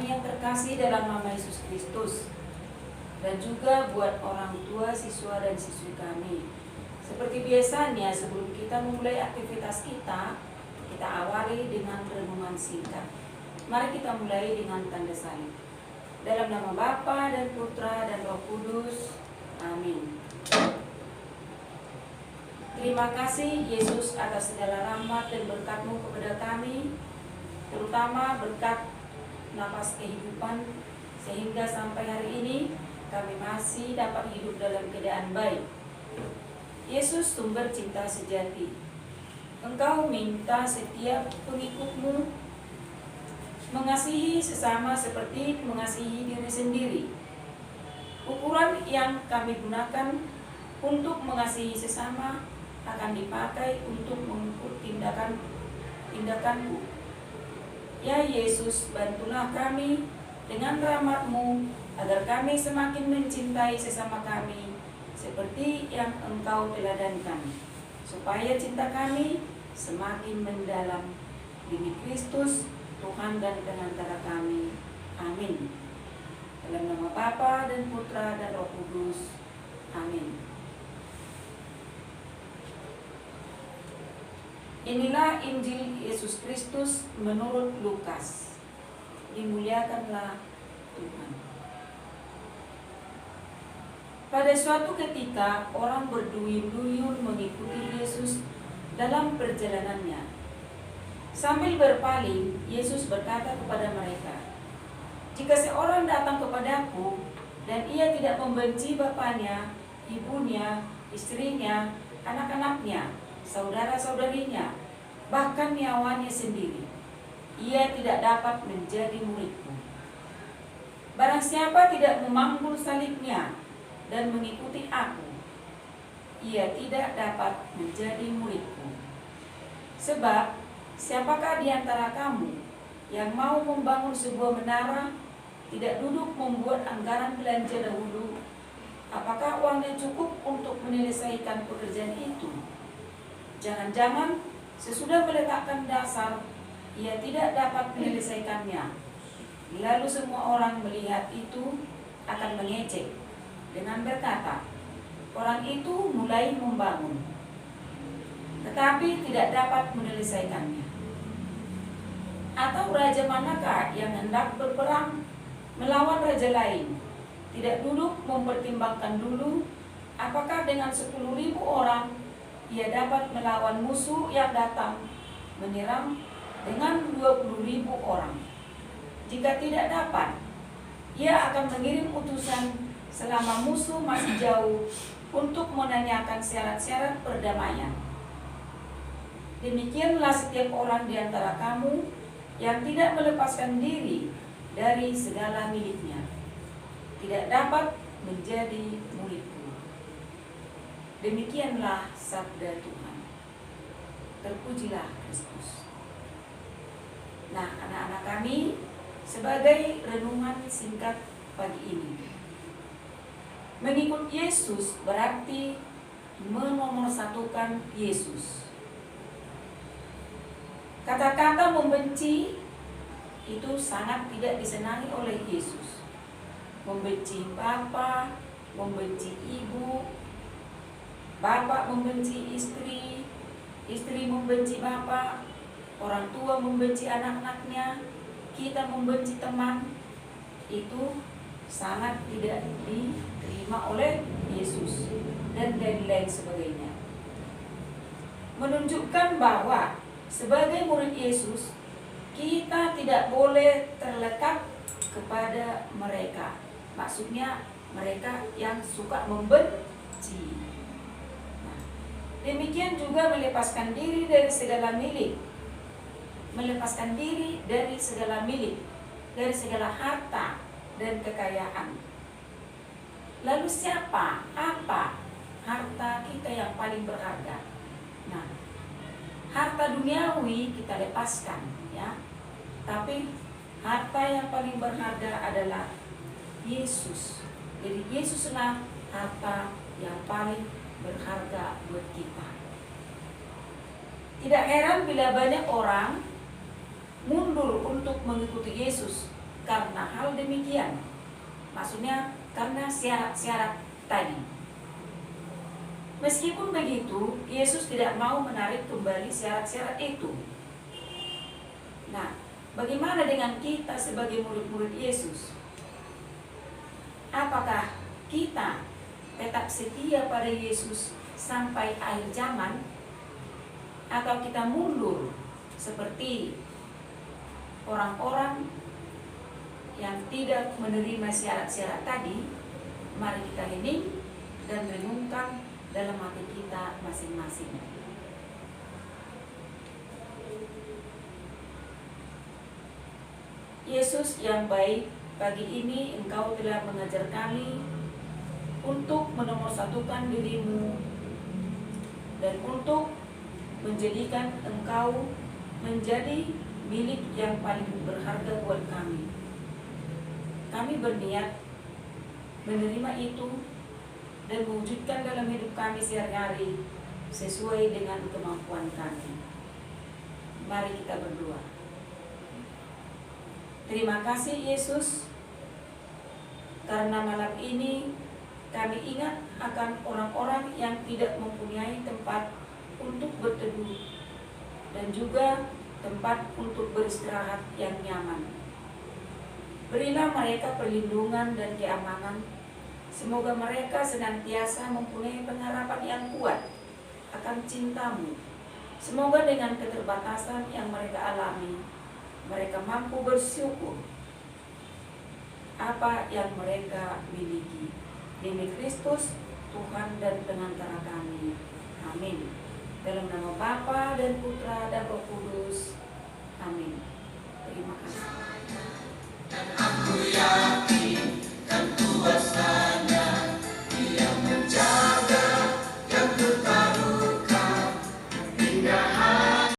kami yang terkasih dalam nama Yesus Kristus, dan juga buat orang tua, siswa, dan siswi kami. Seperti biasanya, sebelum kita memulai aktivitas kita awali dengan renungan singkat. Mari kita mulai dengan tanda salib. Dalam nama Bapa dan Putra dan Roh Kudus. Amin. Terima kasih Yesus atas segala rahmat dan berkat-Mu kepada kami, terutama berkat nafas kehidupan, sehingga sampai hari ini kami masih dapat hidup dalam keadaan baik. Yesus, sumber cinta sejati, Engkau minta setiap pengikut-Mu mengasihi sesama seperti mengasihi diri sendiri. Ukuran yang kami gunakan untuk mengasihi sesama akan dipakai untuk mengukur tindakan-Mu. Ya Yesus, bantulah kami dengan rahmat-Mu agar kami semakin mencintai sesama kami seperti yang Engkau teladankan, supaya cinta kami semakin mendalam demi Kristus, Tuhan dan Pengantara kami. Amin. Dalam nama Bapa dan Putra dan Roh Kudus. Amin. Inilah Injil Yesus Kristus menurut Lukas. Dimuliakanlah Tuhan. Pada suatu ketika, orang berduyun-duyun mengikuti Yesus dalam perjalanannya. Sambil berpaling, Yesus berkata kepada mereka, "Jika seorang datang kepadaku dan ia tidak membenci bapaknya, ibunya, istrinya, anak-anaknya, saudara-saudarinya, bahkan nyawanya sendiri, ia tidak dapat menjadi muridku. Barang siapa tidak memanggul salibnya dan mengikuti aku, ia tidak dapat menjadi muridku. Sebab, siapakah di antara kamu yang mau membangun sebuah menara, tidak duduk membuat anggaran belanja dahulu? Apakah uangnya cukup untuk menyelesaikan pekerjaan itu? Jangan-jangan sesudah meletakkan dasar, ia tidak dapat menyelesaikannya. Lalu semua orang melihat itu akan mengejek dengan berkata, orang itu mulai membangun, tetapi tidak dapat menyelesaikannya. Atau raja manakah yang hendak berperang melawan raja lain, tidak duduk mempertimbangkan dulu apakah dengan 10.000 orang ia dapat melawan musuh yang datang menyerang dengan 20.000 orang. Jika tidak dapat, ia akan mengirim utusan selama musuh masih jauh untuk menanyakan syarat-syarat perdamaian. Demikianlah setiap orang di antara kamu yang tidak melepaskan diri dari segala miliknya, tidak dapat menjadi muridku." Demikianlah sabda Tuhan. Terpujilah Kristus. Nah, anak-anak kami, sebagai renungan singkat pagi ini, mengikut Yesus berarti menomorsatukan Yesus. Kata-kata membenci itu sangat tidak disenangi oleh Yesus. Membenci Bapa, membenci Ibu, Bapak membenci istri, istri membenci bapak, orang tua membenci anak-anaknya, kita membenci teman. Itu sangat tidak diterima oleh Yesus dan lain-lain sebagainya. Menunjukkan bahwa sebagai murid Yesus, kita tidak boleh terlekat kepada mereka. Maksudnya mereka yang suka membenci. Demikian juga melepaskan diri dari segala milik. Melepaskan diri dari segala milik, dari segala harta dan kekayaan. Lalu siapa, apa harta kita yang paling berharga? Nah, harta duniawi kita lepaskan, ya. Tapi harta yang paling berharga adalah Yesus. Jadi Yesuslah harta yang paling berharga buat kita. Tidak heran bila banyak orang mundur untuk mengikuti Yesus karena hal demikian. Maksudnya karena syarat-syarat tadi. Meskipun begitu, Yesus tidak mau menarik kembali syarat-syarat itu. Nah, bagaimana dengan kita sebagai murid-murid Yesus? Apakah kita tetap setia pada Yesus sampai akhir zaman, atau kita mundur seperti orang-orang yang tidak menerima syarat-syarat tadi? Mari kita hening dan renungkan dalam hati kita masing-masing. Yesus yang baik, pagi ini Engkau telah mengajar kami untuk menomorsatukan dirimu dan untuk menjadikan Engkau menjadi milik yang paling berharga buat kami. Kami berniat menerima itu dan mewujudkan dalam hidup kami sehari-hari sesuai dengan kemampuan kami. Mari kita berdoa. Terima kasih Yesus, karena malam ini kami ingat akan orang-orang yang tidak mempunyai tempat untuk berteduh dan juga tempat untuk beristirahat yang nyaman. Berilah mereka perlindungan dan keamanan. Semoga mereka senantiasa mempunyai pengharapan yang kuat akan cinta-Mu. Semoga dengan keterbatasan yang mereka alami, mereka mampu bersyukur apa yang mereka miliki. Demi Kristus, Tuhan dan pengantara kami. Amin. Dalam nama Bapa dan Putra dan Roh Kudus.